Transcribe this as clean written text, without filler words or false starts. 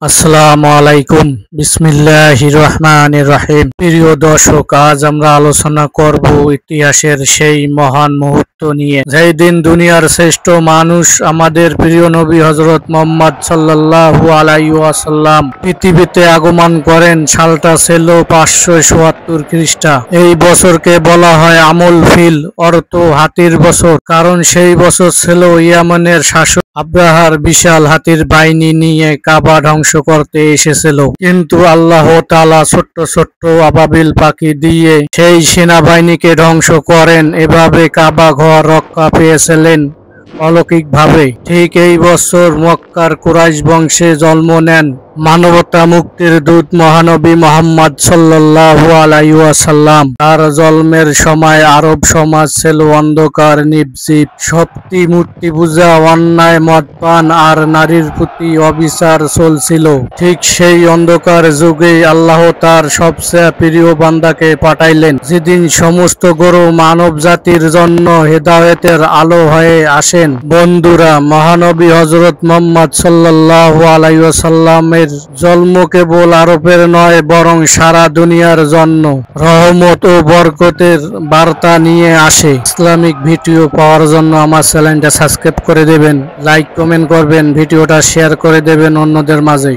আসসালামু আলাইকুম। বিসমিল্লাহির রহমানির রহিম। প্রিয় দর্শক, আজ আমরা আলোচনা করব ইতিহাসের সেই মহান মুহূর্ত নিয়ে যেই দিন দুনিয়ার শ্রেষ্ঠ মানুষ আমাদের প্রিয় নবী হযরত মুহাম্মদ সাল্লাল্লাহু আলাইহি ওয়াসাল্লাম পৃথিবীতে আগমন করেন। সালটা ছিল 574 খ্রিস্টা। এই বছরকে বলা হয় আমল ফিল, অর্থ হাতির বছর। কারণ সেই বছর ছিল ইয়ামানের শাসক আব্রাহার বিশাল হাতির বাহিনী নিয়ে কাবা ধ্বংস করতে এসেছিল। কিন্তু আল্লাহ তাআলা ছোট্ট ছোট্ট আবাবিল পাখি দিয়ে সেই সেনাবাহিনীকে ধ্বংস করেন। এভাবে কাবা ঘর রক্ষা পেয়েছিলেন অলৌকিকভাবে। ঠিক এই বছর মক্কার কুরাইশ বংশে জন্ম নেন মানবতা মুক্তির দূত মহানবী মুহাম্মদ সাল্লাল্লাহু আলাইহি ওয়াসাল্লাম। তার জন্মের সময় আরব সমাজ ছিল অন্ধকার, নির্জীব, শক্তি মূর্তি পূজা, অন্যায়, মদপান আর নারীর প্রতি অবিচার চলছিল। ঠিক সেই অন্ধকার যুগে আল্লাহ তার সবচেয়ে প্রিয় বান্দাকে পাঠাইলেন, যেদিন সমস্ত গরু মানব জাতির জন্য হেদায়েতের আলো হয়ে আসেন। বন্ধুরা, মহানবী হযরত মুহাম্মদ সাল্লাল্লাহু আলাইহি ওয়াসাল্লামের জন্ম কেবল আরবের নয়, বরং সারা দুনিয়ার জন্য রহমত ও বরকতের বার্তা নিয়ে আসে। ইসলামিক ভিডিও পাওয়ার জন্য আমার চ্যানেলটা সাবস্ক্রাইব করে দেবেন, লাইক কমেন্ট করবেন, ভিডিওটা শেয়ার করে দেবেন অন্যদের মাঝে।